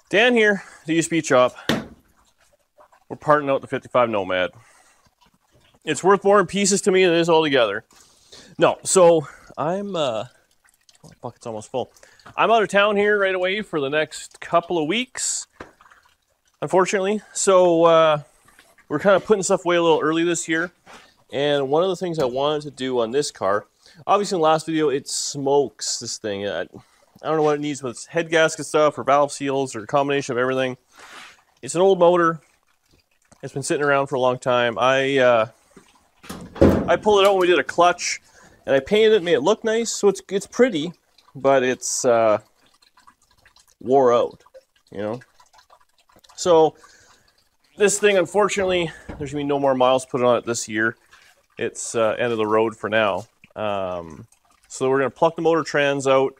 Dan here, the used speed shop. We're parting out the 55 Nomad. It's worth more in pieces to me than it is altogether. No, so I'm, bucket's almost full. I'm out of town here right away for the next couple of weeks, unfortunately. So we're kind of putting stuff away a little early this year. And one of the things I wanted to do on this car, obviously in the last video, it smokes, this thing. I don't know what it needs, with its head gasket stuff or valve seals or a combination of everything. It's an old motor. It's been sitting around for a long time. I pulled it out when we did a clutch, and I painted it, made it look nice. So it's pretty, but it's wore out, you know. So this thing, unfortunately, there's gonna be no more miles put on it this year. It's end of the road for now. So we're gonna pluck the motor trans out.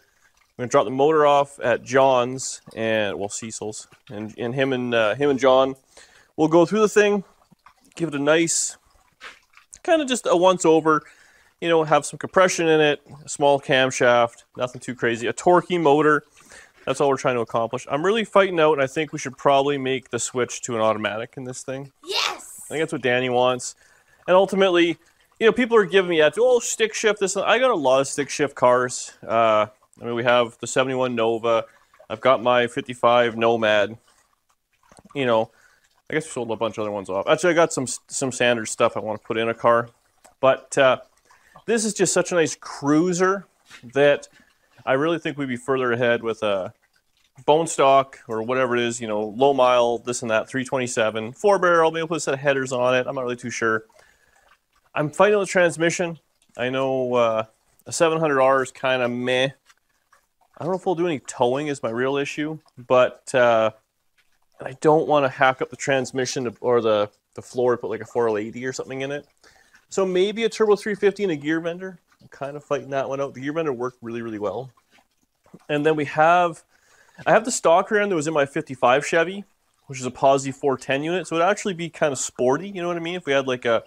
We're gonna drop the motor off at John's and Cecil's, and him and John will go through the thing, give it a nice, kind of just a once over, you know, have some compression in it, a small camshaft, nothing too crazy, a torquey motor. That's all we're trying to accomplish. I'm really fighting out, and I think we should probably make the switch to an automatic in this thing. Yes! I think that's what Danny wants. And ultimately, you know, people are giving me that, oh, stick shift, this. I got a lot of stick shift cars. I mean, we have the 71 Nova. I've got my 55 Nomad. You know, I guess we sold a bunch of other ones off. Actually, I got some standard stuff I want to put in a car. But this is just such a nice cruiser that I really think we'd be further ahead with a bone stock or whatever it is, you know, low mile, this and that, 327, 4-barrel, maybe put a set of headers on it. I'm not really too sure. I'm fighting the transmission. I know a 700R is kind of meh. I don't know if we'll do any towing is my real issue, but I don't want to hack up the transmission or the floor to put like a 480 or something in it. So maybe a turbo 350 and a gear bender. I'm kind of fighting that one out. The gear bender worked really, really well. And then I have the stock rear end that was in my 55 Chevy, which is a Posi 410 unit. So it'd actually be kind of sporty, you know what I mean? If we had like a,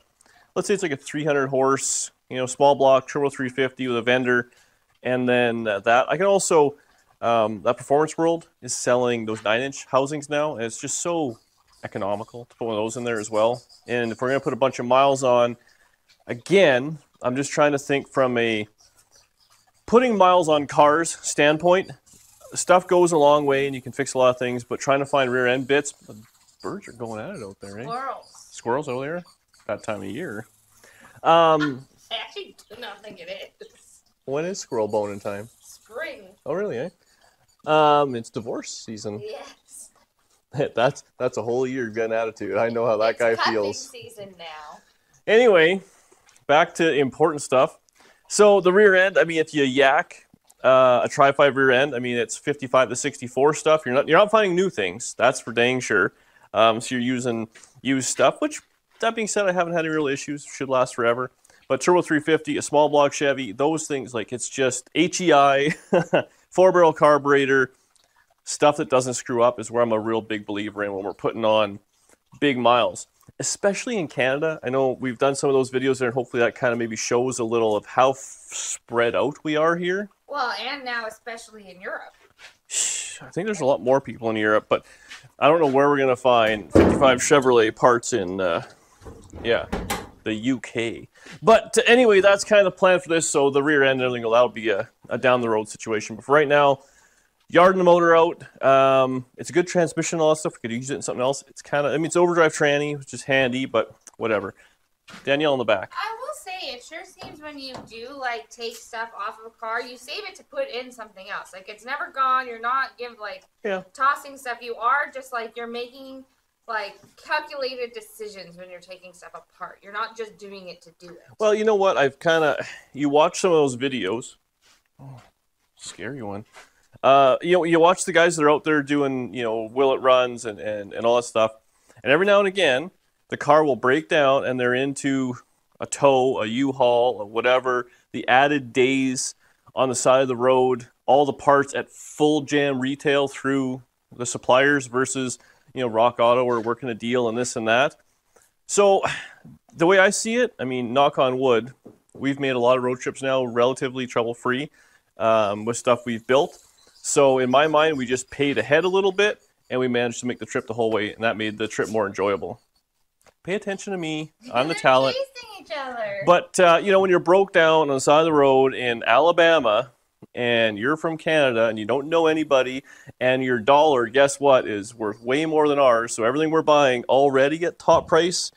let's say it's like a 300 horse, you know, small block turbo 350 with a Vender, and then that. I can also, that Performance World is selling those 9-inch housings now, and it's just so economical to put one of those in there as well. And if we're going to put a bunch of miles on, again, I'm just trying to think from a putting miles on cars standpoint. Stuff goes a long way, and you can fix a lot of things, but trying to find rear end bits, the birds are going at it out there, right? Squirrels. Squirrels over there? That time of year. I actually do not think it is. When is squirrel boning time? Spring. Oh, really, eh? It's divorce season. Yes. That's a whole year of getting attitude. I know how that guy feels. It's cuffing season now. Anyway, back to important stuff. So the rear end, I mean, if you yak a Tri-5 rear end, I mean, it's 55 to 64 stuff. You're not finding new things. That's for dang sure. So you're using used stuff, which, that being said, I haven't had any real issues. Should last forever. But turbo 350, a small block Chevy, those things, like, it's just HEI, 4-barrel carburetor, stuff that doesn't screw up is where I'm a real big believer in when we're putting on big miles. Especially in Canada. I know we've done some of those videos there, and hopefully that kind of maybe shows a little of how spread out we are here. Well, and now especially in Europe. I think there's a lot more people in Europe, but I don't know where we're going to find 55 Chevrolet parts in, the UK. But anyway, that's kind of the plan for this. So the rear end and everything will be a down-the-road situation. But for right now, yarding the motor out. It's a good transmission and all that stuff. We could use it in something else. It's kind of, I mean, it's overdrive tranny, which is handy, but whatever. Danielle in the back. I will say, it sure seems when you do, like, take stuff off of a car, you save it to put in something else. Like, it's never gone. You're not tossing stuff. You are just, like, you're making, like, calculated decisions when you're taking stuff apart. You're not just doing it to do it. Well, you know what? You watch some of those videos. Oh, scary one. You watch the guys that are out there doing, you know, Will-It runs and all that stuff. And every now and again, the car will break down and they're into a tow, a U-Haul, or whatever. The added days on the side of the road, all the parts at full jam retail through the suppliers versus, you know, Rock Auto or working a deal and this and that. So the way I see it, I mean, knock on wood, we've made a lot of road trips now relatively trouble-free with stuff we've built. So in my mind, we just paid ahead a little bit and we managed to make the trip the whole way, and that made the trip more enjoyable. Pay attention to me. I'm the talent. Chasing each other. But, you know, when you're broke down on the side of the road in Alabama, and you're from Canada, and you don't know anybody, and your dollar, guess what, is worth way more than ours, so everything we're buying already at top price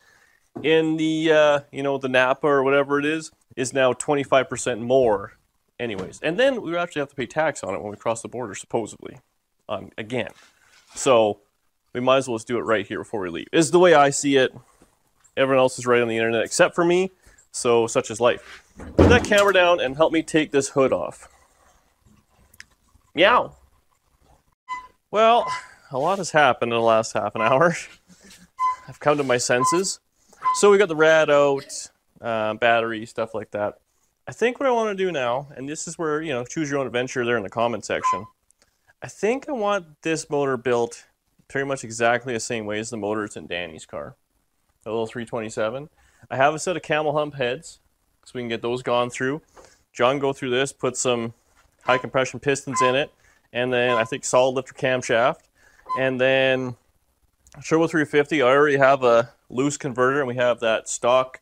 in the, you know, the Napa or whatever it is now 25% more anyways. And then we actually have to pay tax on it when we cross the border, supposedly, again. So we might as well just do it right here before we leave. Is the way I see it. Everyone else is right on the internet except for me, so such is life. Put that camera down and help me take this hood off. Meow. Well, a lot has happened in the last half an hour. I've come to my senses. So we got the rad out, battery, stuff like that. I think what I want to do now, and this is where, you know, choose your own adventure there in the comment section. I think I want this motor built pretty much exactly the same way as the motor that's in Danny's car. A little 327. I have a set of camel hump heads, so we can get those gone through. John go through this, put some high compression pistons in it, and then I think solid lifter camshaft. And then Turbo 350, I already have a loose converter, and we have that stock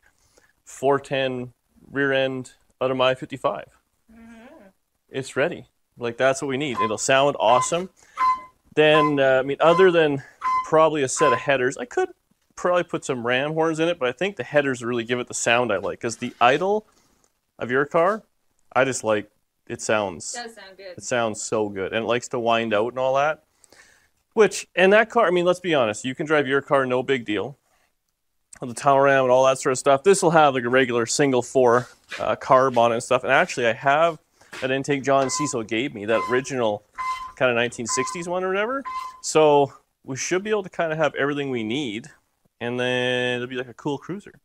410 rear end out of my 55. It's ready. Like, that's what we need. It'll sound awesome. Then, I mean, other than probably a set of headers, I could probably put some ram horns in it, but I think the headers really give it the sound I like. Because the idle of your car, I just like, it sounds... It does sound good. It sounds so good. And it likes to wind out and all that. Which, and that car, I mean, let's be honest, you can drive your car, no big deal. The tower ram and all that sort of stuff. This will have like a regular single 4 carb on it and stuff. And actually, I have that intake John and Cecil gave me, that original kind of 1960s one or whatever. So we should be able to kind of have everything we need. And then it'll be like a cool cruiser.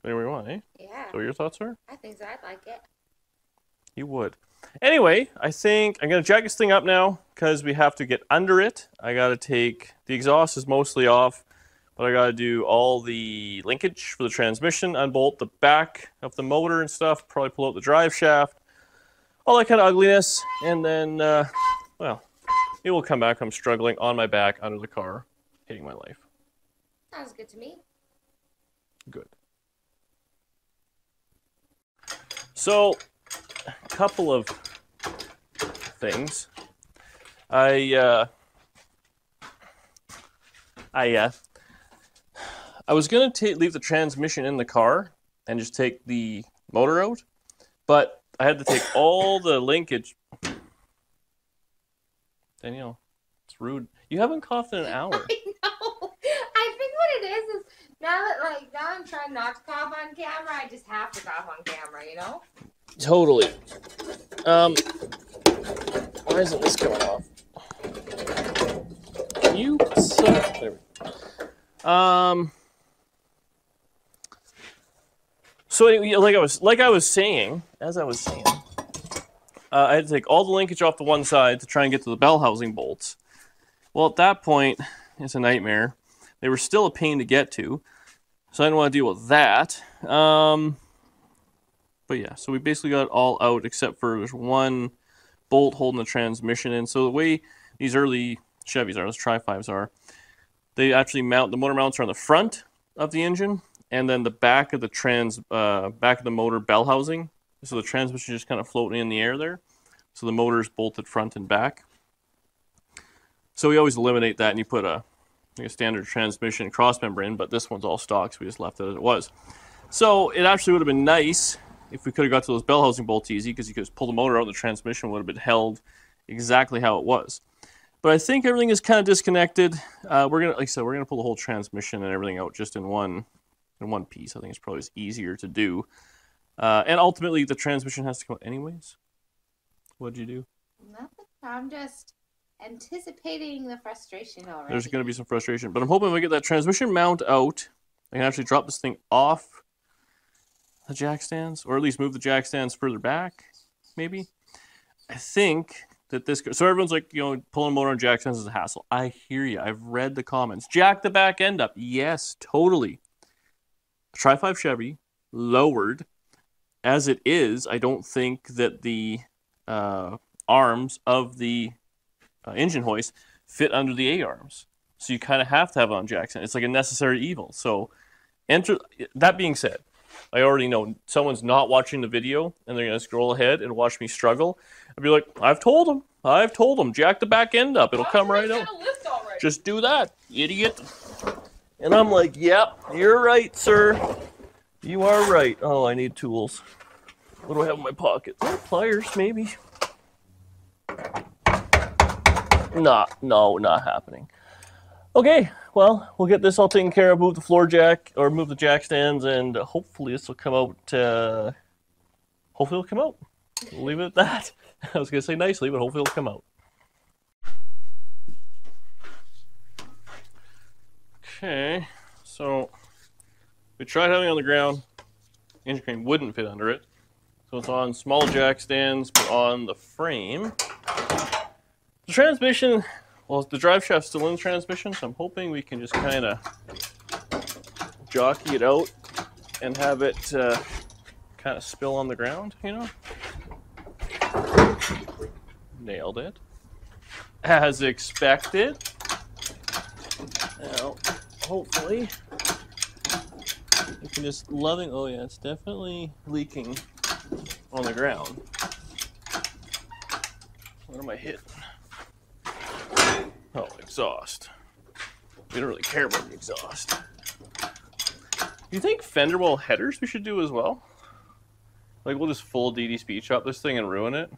Whatever we want, eh? Yeah. So what your thoughts are? I think so. I'd like it. You would. Anyway, I think I'm going to jack this thing up now because we have to get under it. I got to take, the exhaust is mostly off, but I got to do all the linkage for the transmission, unbolt the back of the motor and stuff, probably pull out the drive shaft, all that kind of ugliness, and then, well, it will come back. I'm struggling on my back under the car, hating my life. Sounds good to me. Good. So, a couple of things. I was gonna leave the transmission in the car and just take the motor out, but I had to take all the linkage. Danielle, it's rude. You haven't coughed in an hour. I know. I think what it is now I'm trying not to cough on camera, I just have to cough on camera, you know? Totally. Why isn't this coming off? You suck. There we go. So anyway, like I was saying, I had to take all the linkage off the one side to try and get to the bell housing bolts. Well, at that point, it's a nightmare. They were still a pain to get to, so I didn't want to deal with that. But yeah, so we basically got it all out except for there's one bolt holding the transmission in. So the way these early Chevys are, those Tri-5s are, they actually mount, the motor mounts are on the front of the engine, and then the back of the back of the motor bell housing. So the transmission just kind of floating in the air there. So the motor is bolted front and back. So we always eliminate that, and you put a standard transmission cross member in, but this one's all stock, so we just left it as it was. So it actually would have been nice if we could have got to those bell housing bolts easy, because you could just pull the motor out and the transmission would have been held exactly how it was. But I think everything is kind of disconnected. We're gonna, like I said, we're gonna pull the whole transmission and everything out just in one piece. I think it's probably easier to do. And ultimately, the transmission has to come out anyways. What'd you do? Nothing. I'm just anticipating the frustration already. There's going to be some frustration. But I'm hoping if I get that transmission mount out, I can actually drop this thing off the jack stands, or at least move the jack stands further back, maybe. I think that this... So everyone's like, you know, pulling a motor on jack stands is a hassle. I hear you. I've read the comments. Jack the back end up. Yes, totally. Tri-5 Chevy, lowered. As it is, I don't think that the arms of the engine hoist fit under the A-arms. So you kind of have to have it on jack stand. It's like a necessary evil. So that being said, I already know someone's not watching the video and they're going to scroll ahead and watch me struggle. I'd be like, I've told them, jack the back end up. It'll come right out. Just do that, idiot. And I'm like, yep, you're right, sir. You are right. Oh, I need tools. What do I have in my pocket? Oh, pliers, maybe. No, not happening. Okay, well, we'll get this all taken care of, move the jack stands, and hopefully this will come out, hopefully it'll come out. We'll leave it at that. I was going to say nicely, but hopefully it'll come out. Okay, so we tried having it on the ground. The engine crane wouldn't fit under it. So it's on small jack stands, but on the frame. The transmission, well, the drive shaft's still in the transmission, so I'm hoping we can just kind of jockey it out and have it kind of spill on the ground, you know? Nailed it. As expected. Now, hopefully, you can just oh yeah, it's definitely leaking on the ground. What am I hitting? Oh, exhaust. We don't really care about the exhaust. Do you think fender well headers we should do as well? Like, we'll just full DD speed shop this thing and ruin it?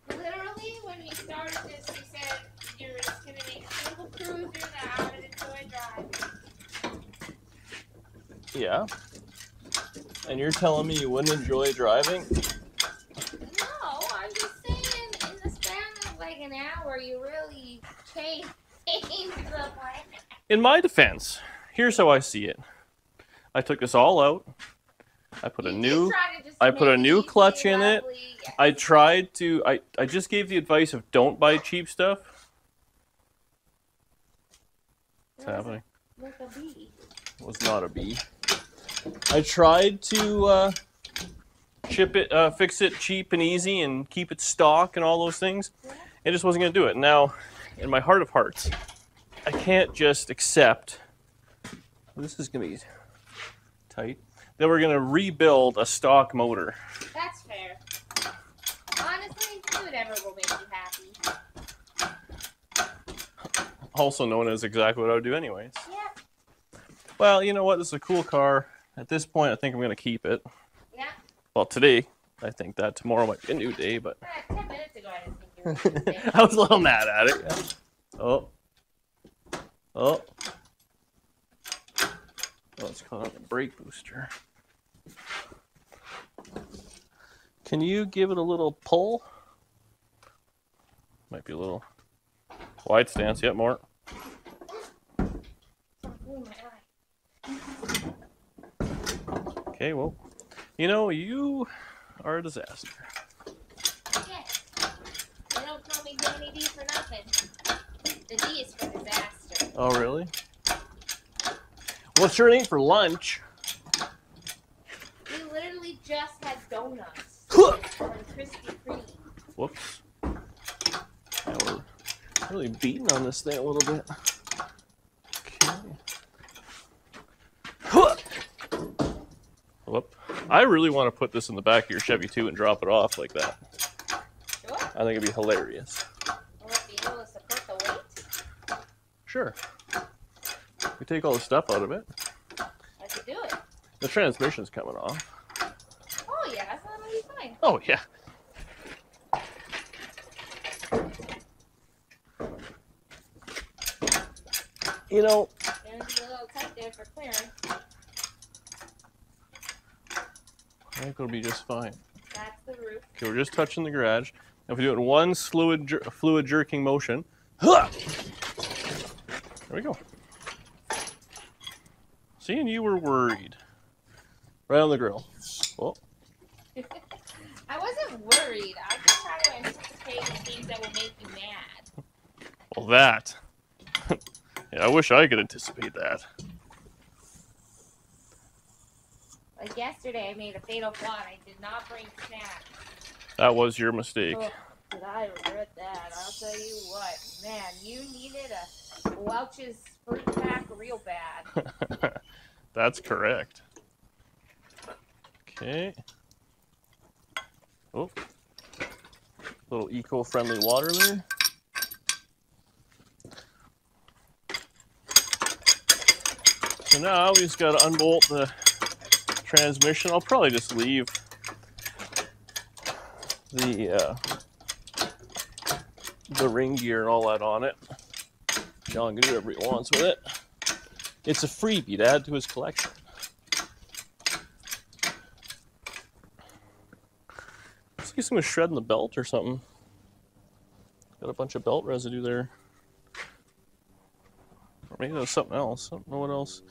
Literally, when we started this, we said you're just going to make a single cruiser that I would enjoy driving. Yeah. And you're telling me you wouldn't enjoy driving? No, I'm just saying, in the span of like an hour, you really changed the plan. In my defense, here's how I see it. I took this all out. I put a new clutch in it. Yes. I tried to I just gave the advice of don't buy cheap stuff. What's happening? Like a bee. It was not a bee. I tried to fix it cheap and easy and keep it stock and all those things. It just wasn't going to do it. Now, in my heart of hearts, I can't just accept, this is going to be tight, that we're going to rebuild a stock motor. That's fair. Honestly, whatever will make you happy. Also known as exactly what I would do anyways. Yeah. Well, you know what? This is a cool car. At this point, I think I'm going to keep it. Yeah. Well, today, I think that. Tomorrow might be a new day, but... 10 minutes ago, I didn't think you were going to do it. I was a little mad at it. Yeah. Oh. Oh, it's called a brake booster. Can you give it a little pull? Might be a little wide stance. Yep, more. Okay, well, you know, you are a disaster. Yes. They don't call me Danny D for nothing. The D is for disaster. Oh, really? What's your name for lunch? We literally just had donuts. And Krispy Kreme. Whoops. Now we're really beating on this thing a little bit. Okay. Whoop. I really want to put this in the back of your Chevy too and drop it off like that. Sure. I think it'd be hilarious. Will it be able to support the weight? Sure. We take all the stuff out of it. I could do it. The transmission's coming off. Oh yeah, that's not really fine. Oh yeah. You know. Gonna be a little tight there for clearance. I think it'll be just fine. That's the roof. Okay, we're just touching the garage. If we do it in one fluid jerking motion, there we go. See, and you were worried. Right on the grill. Oh. I wasn't worried. I just trying to anticipate the things that will make you mad. Well, that. Yeah, I wish I could anticipate that. Like yesterday, I made a fatal flaw and I did not bring snacks. That was your mistake. Oh, did I regret that. I'll tell you what. Man, you needed a Welch's fruit pack real bad. That's correct. Okay. Oh. Little eco-friendly water there. So now we just got to unbolt the transmission. I'll probably just leave the ring gear and all that on it. John can do whatever he wants with it. It's a freebie to add to his collection. Let's get some shredding the belt or something. Got a bunch of belt residue there. Or maybe that was something else. I don't know what else.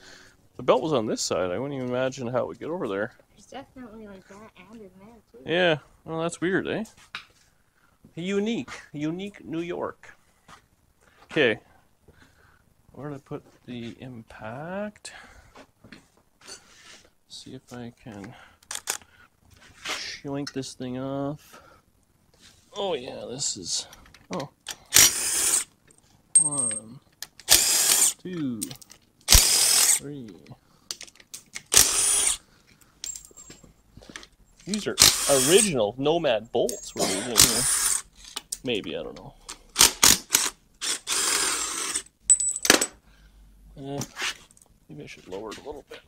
The belt was on this side. I wouldn't even imagine how it would get over there. There's definitely like that and in there too. Yeah. Well, that's weird, eh? Unique New York. Okay. Where did I put the impact? See if I can shrink this thing off. Oh yeah, this is. Oh. 1, 2, 3. These are original Nomad bolts we're using here. Maybe, I don't know. Maybe I should lower it a little bit.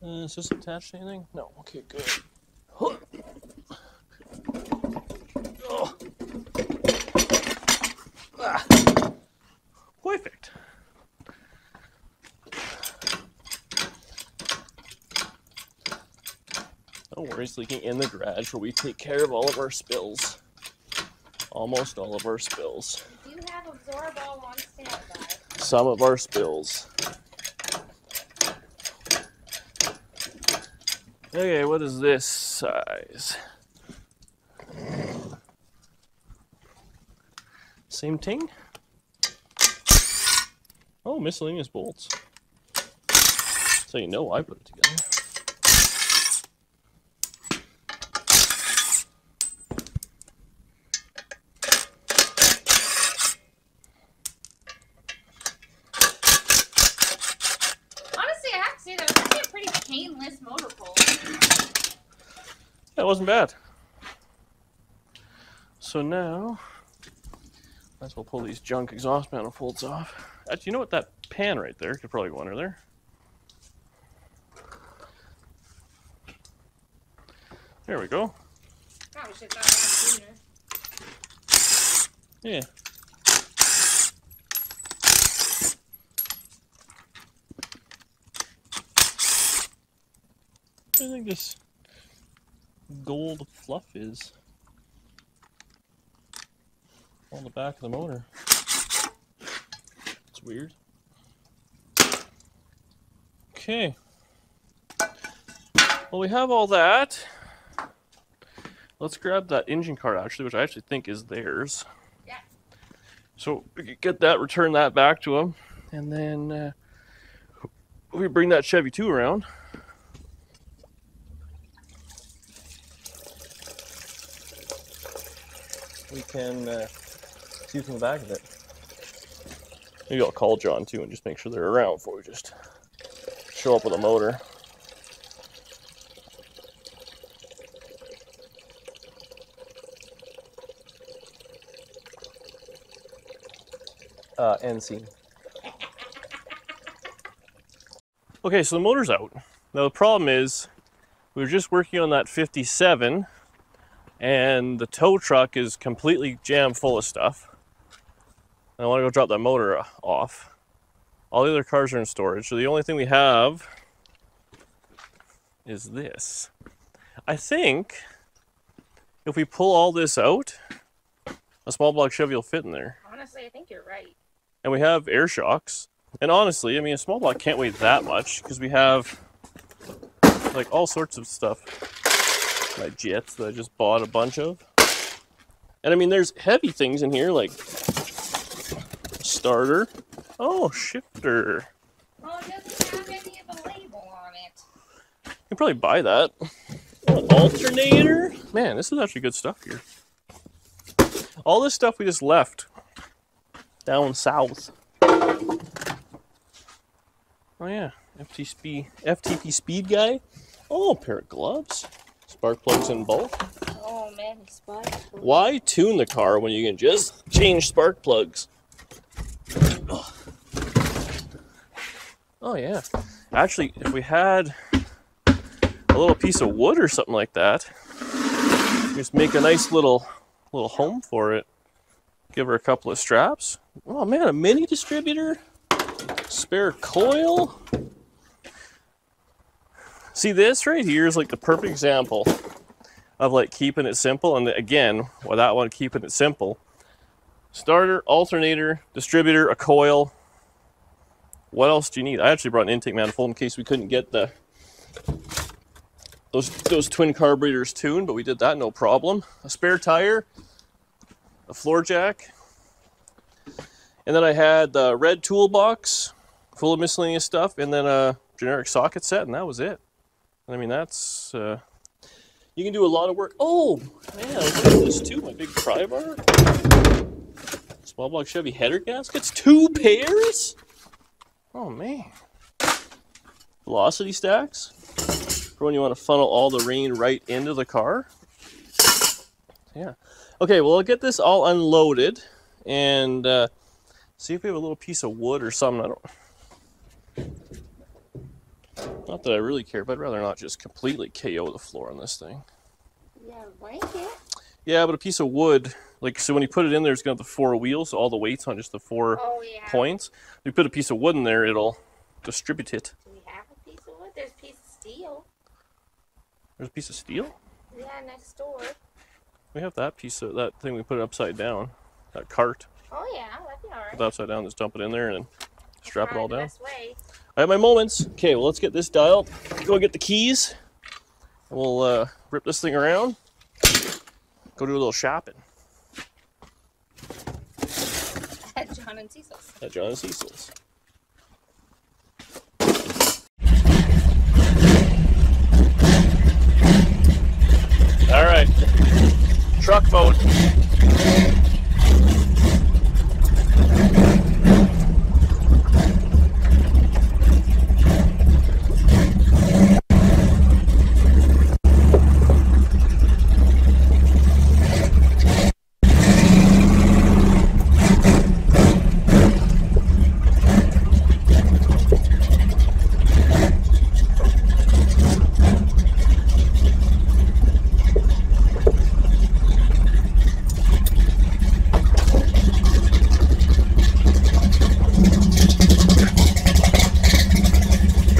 Is this attached to anything? No. Okay, good. Oh. Ah. Perfect. Don't worry, it's leaking in the garage where we take care of all of our spills. Almost all of our spills. We do have Absorball on standby. Some of our spills. Okay, what is this size? Same thing? Oh, miscellaneous bolts. So you know I put it together. Honestly, I have to say that was actually a pretty painless motor pull. That wasn't bad. So now, might as well pull these junk exhaust manifolds off. Actually, you know what? That pan right there could probably go under there. There we go. Probably should have done that sooner. Yeah. I think this gold fluff is on the back of the motor. It's weird. Okay. Well, we have all that. Let's grab that engine card, actually, which I actually think is theirs. Yeah. So we could get that, return that back to them, and then we bring that Chevy 2 around. We can see from the back of it. Maybe I'll call John too and just make sure they're around before we just show up with a motor. NC. Okay, so the motor's out. Now the problem is we were just working on that 57 and the tow truck is completely jammed full of stuff. And I want to go drop that motor off. All the other cars are in storage, so the only thing we have is this. I think if we pull all this out, a small block Chevy will fit in there. Honestly, I think you're right. And we have air shocks. And honestly, I mean, a small block can't weigh that much because we have like all sorts of stuff. My jets that I just bought a bunch of. And I mean, there's heavy things in here like starter. Oh, shifter. Oh, it doesn't have any of the label on it. You can probably buy that. Oh, alternator. Man, this is actually good stuff here. All this stuff we just left down south. Oh yeah, FTP speed guy. Oh, a pair of gloves. Spark plugs in bulk. Oh man, he sparks. Why tune the car when you can just change spark plugs? Oh yeah. Actually, if we had a little piece of wood or something like that, just make a nice little home for it. Give her a couple of straps. Oh man, a mini distributor, spare coil. See, this right here is like the perfect example of like keeping it simple. And again, with that one, keeping it simple. Starter, alternator, distributor, a coil. What else do you need? I actually brought an intake manifold in case we couldn't get those twin carburetors tuned, but we did that no problem. A spare tire, a floor jack, and then I had the red toolbox full of miscellaneous stuff, and then a generic socket set, and that was it. I mean, that's you can do a lot of work. Oh man, I was doing this too. My big pry bar, small block Chevy header gaskets, 2 pairs. Oh man, velocity stacks for when you want to funnel all the rain right into the car. Yeah. Okay, well, I'll get this all unloaded and see if we have a little piece of wood or something. Not that I really care, but I'd rather not just completely KO the floor on this thing. Yeah, rank it. Yeah, but a piece of wood, like, so when you put it in there, it's going to have the 4 wheels, so all the weight's on just the 4 points. If you put a piece of wood in there, it'll distribute it. Do we have a piece of wood? There's a piece of steel. There's a piece of steel? Yeah, next door. We have that piece of, that thing we put it upside down, that cart. Oh yeah, that'd be alright. Put it upside down, just dump it in there and then strap it all down. Best way. I have my moments. Okay, well, let's get this dialed. Go get the keys. And we'll rip this thing around. Go do a little shopping. At John and Cecil's. At John and Cecil's. All right. Truck mode.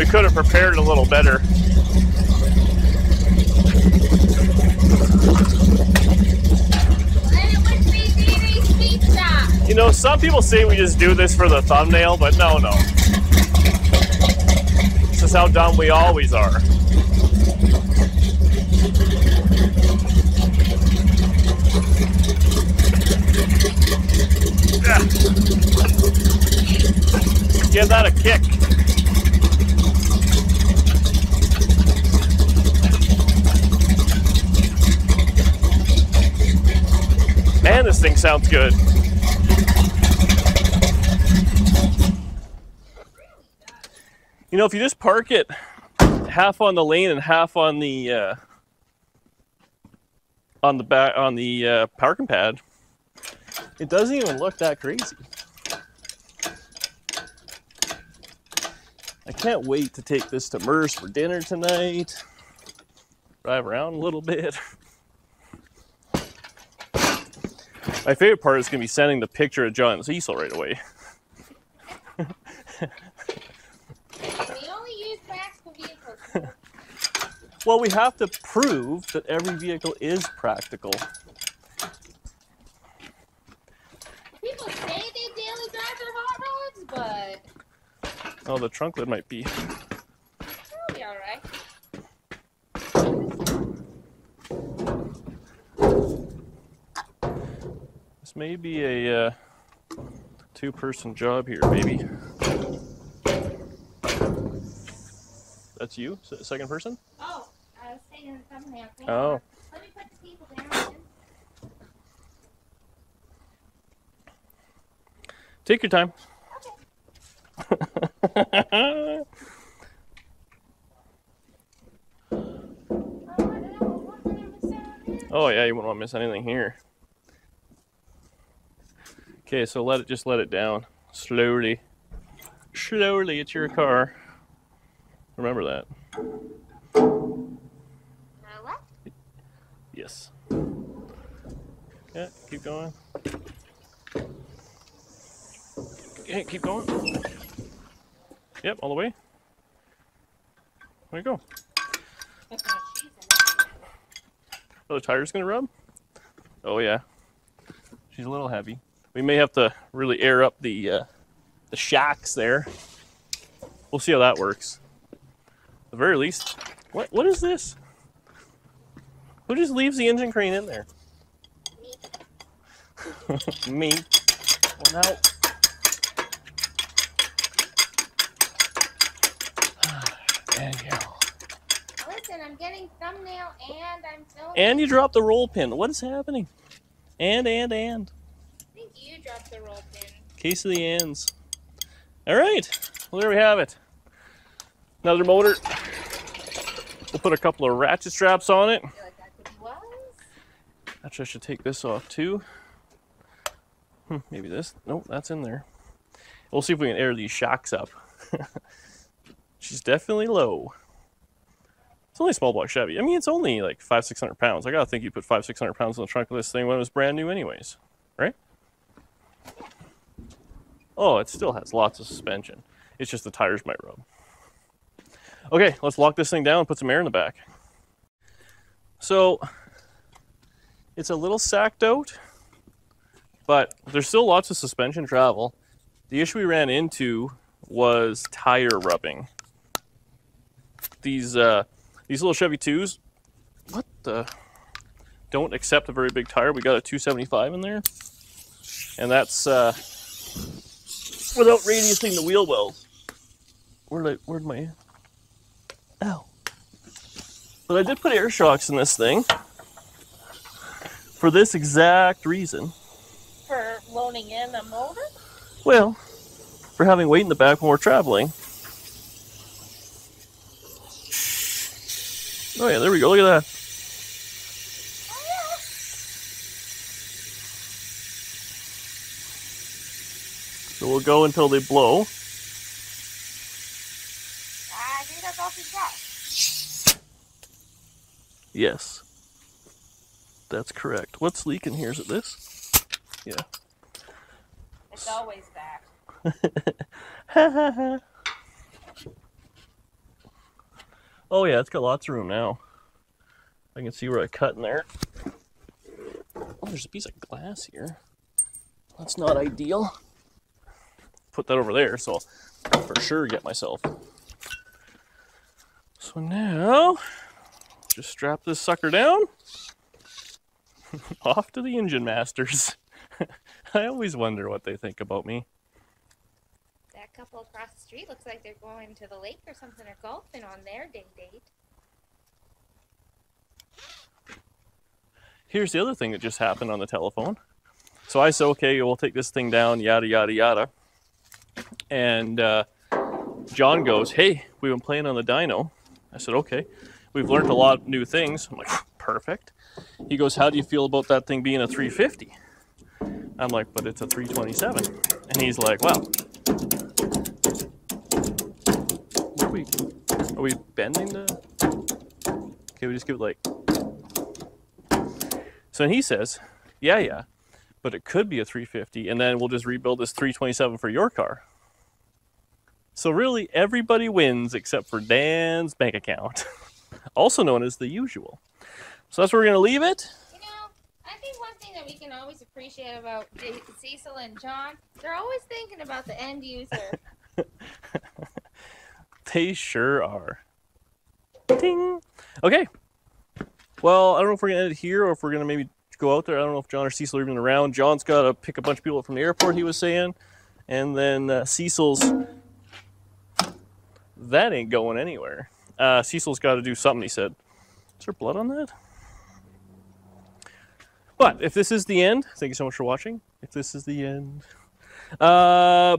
Could have prepared a little better. You know, some people say we just do this for the thumbnail, but no. This is how dumb we always are. Yeah. Give that a kick. Man, this thing sounds good. You know, if you just park it half on the lane and half on the parking pad, it doesn't even look that crazy. I can't wait to take this to Merce for dinner tonight. Drive around a little bit. My favorite part is going to be sending the picture of John and Cecil right away. We only use practical vehicles. Well, we have to prove that every vehicle is practical. People say they daily drive their hot rods, but... Oh, the trunk lid might be. It'll be alright. This may be a Two-person job here, baby. That's you? Second person? Oh, I was taking the thumbnail. Oh. Let me put the people down. Take your time. Okay. Oh yeah, you wouldn't want to miss anything here. Okay, so just let it down. Slowly. Slowly, it's your car. Remember that. What? Yes. Yeah, keep going. Okay, keep going. Yep, all the way. There you go. Oh, the tire's gonna rub? Oh yeah. She's a little heavy. We may have to really air up the shocks there. We'll see how that works. At the very least. What is this? Who just leaves the engine crane in there? Me. Well, now. Danielle. Listen, I'm getting thumbnail and I'm filming. And you dropped the roll pin. What is happening? And. I think you dropped the roll pin. Case of the ands. All right. Well, there we have it. Another motor. We'll put a couple of ratchet straps on it. I feel like that could was. Actually, I should take this off too. Maybe this. Nope, that's in there. We'll see if we can air these shocks up. She's definitely low. It's only a small block Chevy. I mean, it's only like 500-600 pounds. I gotta think you put 500-600 pounds in the trunk of this thing when it was brand new anyways, right? Oh, it still has lots of suspension. It's just the tires might rub. Okay, let's lock this thing down and put some air in the back. So, it's a little sacked out, but there's still lots of suspension travel. The issue we ran into was tire rubbing. These little Chevy 2s, don't accept a very big tire. We got a 275 in there, and that's without radiusing the wheel wells. Where'd my, ow. But I did put air shocks in this thing for this exact reason. For loading in a motor? Well, for having weight in the back when we're traveling. Oh yeah, there we go, look at that. Oh yeah. So we'll go until they blow. I think that's all she's got. Yes. That's correct. What's leaking here? Is it this? Yeah. It's always that. Oh yeah, it's got lots of room now. I can see where I cut in there. Oh, there's a piece of glass here. That's not ideal. Put that over there, so I'll for sure get myself. So now, just strap this sucker down. Off to the engine masters. I always wonder what they think about me. That couple across the street looks like they're going to the lake or something or golfing on their date. Here's the other thing that just happened on the telephone. So I said, okay, we'll take this thing down, yada, yada, yada. And John goes, hey, we've been playing on the dyno. I said, okay. We've learned a lot of new things. I'm like, perfect. He goes, how do you feel about that thing being a 350? I'm like, but it's a 327. And he's like, well, are we bending the? Okay, we just give it like. So then he says, yeah, but it could be a 350, and then we'll just rebuild this 327 for your car. So really, everybody wins except for Dan's bank account, also known as the usual. So that's where we're gonna leave it. You know, I think one thing that we can always appreciate about Cecil and John, they're always thinking about the end user. They sure are. Ding. Okay. Well, I don't know if we're going to end it here or if we're going to maybe go out there. I don't know if John or Cecil are even around. John's got to pick a bunch of people up from the airport, he was saying. And then Cecil's, that ain't going anywhere. Cecil's got to do something, he said. Is there blood on that? But if this is the end, thank you so much for watching. If this is the end,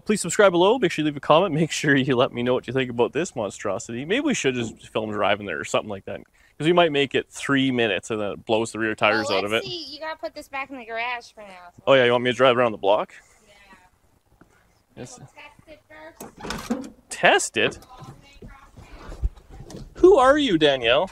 please subscribe below. Make sure you leave a comment. Make sure you let me know what you think about this monstrosity. Maybe we should just film driving there or something like that. Because we might make it 3 minutes and then it blows the rear tires out of it. See. You gotta put this back in the garage for now. So. Oh yeah, you want me to drive around the block? Yeah. Yes. We'll test it first. Test it? Who are you, Danielle?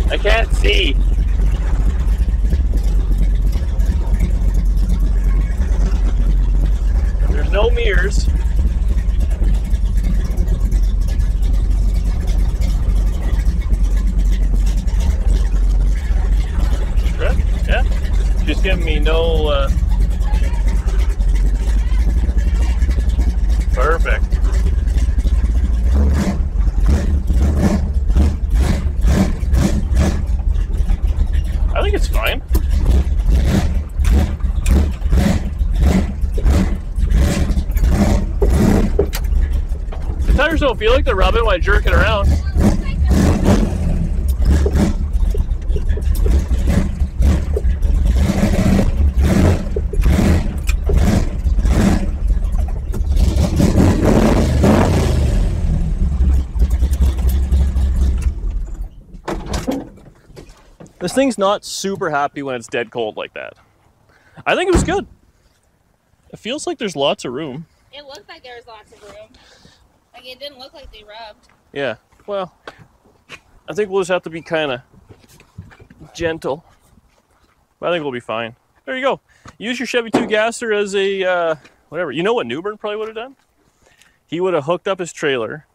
I can't see. There's no mirrors. Right? Yeah. Just giving me no. Perfect. I think it's fine. The tires don't feel like they're rubbing when I jerk it around. This thing's not super happy when it's dead cold like that. I think it was good. It feels like there's lots of room. It looked like there was lots of room. Like it didn't look like they rubbed. Yeah, well, I think we'll just have to be kind of gentle. But I think we'll be fine. There you go. Use your Chevy 2 gasser as a, whatever. You know what Newbern probably would have done? He would have hooked up his trailer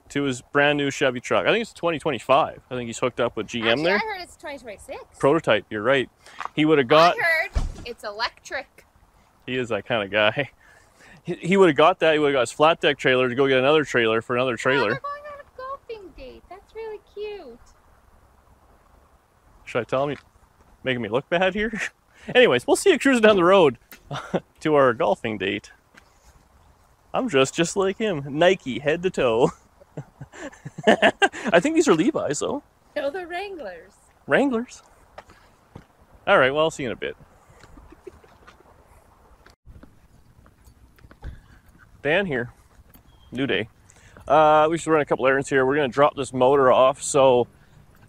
to his brand new Chevy truck. I think it's 2025. I think he's hooked up with GM. Actually, there. I heard it's 2026. Prototype, you're right. He would have got... I heard it's electric. He is that kind of guy. He would have got that. He would have got his flat deck trailer to go get another trailer for another trailer. Oh, we're going on a golfing date. That's really cute. Should I tell him? Making me look bad here? Anyways, we'll see you cruising down the road to our golfing date. I'm dressed just like him. Nike, head to toe. I think these are Levi's, though. No, they're Wranglers. Wranglers? All right, well, I'll see you in a bit. Dan here. New day. We should run a couple errands here. We're going to drop this motor off. So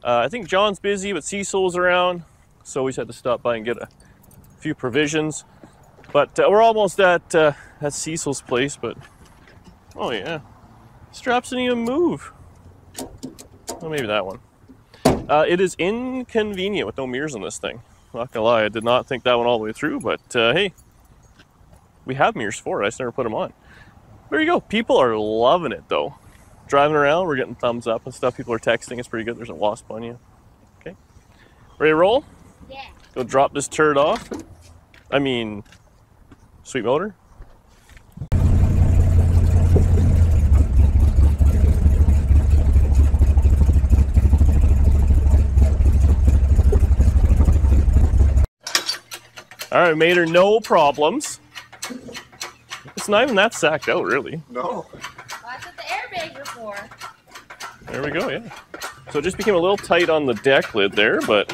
I think John's busy, but Cecil's around. So we just had to stop by and get a few provisions. But we're almost at Cecil's place. But oh, yeah. Straps didn't even move. Well, maybe that one. It is inconvenient with no mirrors on this thing. Not gonna lie, I did not think that one all the way through, but hey, we have mirrors for it. I just never put them on. There you go. People are loving it though. Driving around, we're getting thumbs up and stuff. People are texting. It's pretty good. There's a wasp on you. Okay. Ready to roll? Yeah. Go drop this turd off. I mean, sweet motor. All right, made her no problems. It's not even that sacked out, really. No. Well, that's what the airbags are for. There we go, yeah. So it just became a little tight on the deck lid there, but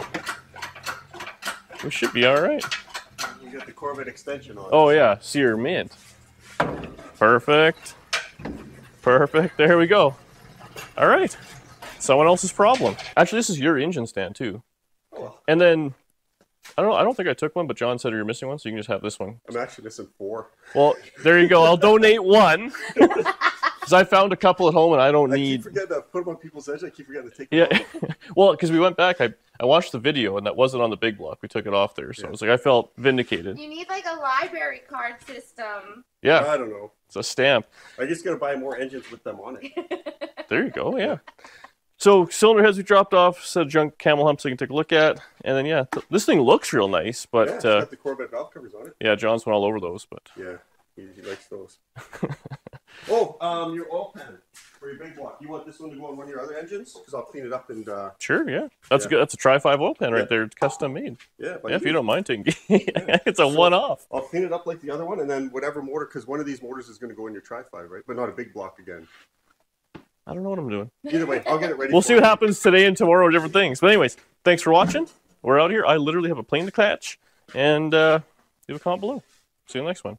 we should be all right. You got the Corvette extension on. Oh, yeah, Sear Mint. Perfect. Perfect, there we go. All right, someone else's problem. Actually, this is your engine stand, too. Oh. And then... I don't think I took one, but John said you're missing one, so you can just have this one. I'm actually missing 4. Well, there you go. I'll donate one. Because I found a couple at home and I keep forgetting to put them on people's edge. I keep forgetting to take them off. Well, because we went back, I watched the video and that wasn't on the big block. We took it off there. So I was like, I felt vindicated. You need like a library card system. Yeah. I don't know. It's a stamp. I'm just going to buy more engines with them on it. There you go, yeah. So cylinder heads we dropped off, set of junk camel humps so you can take a look at, and then yeah, this thing looks real nice, but yeah, it's got the Corvette valve covers on it. Yeah, John's went all over those, but yeah, he likes those. Oh, your oil pan for your big block. You want this one to go on one of your other engines? Because I'll clean it up and. Sure, yeah, that's good. That's a Tri-5 oil pan right there, custom made. Yeah, if you don't mind taking, it's a one-off. I'll clean it up like the other one, and then whatever motor, because one of these motors is going to go in your Tri-5, right? But not a big block again. I don't know what I'm doing. Either way, I'll get it ready. We'll see what happens today and tomorrow with different things. But anyways, thanks for watching. We're out here. I literally have a plane to catch, and leave a comment below. See you in the next one.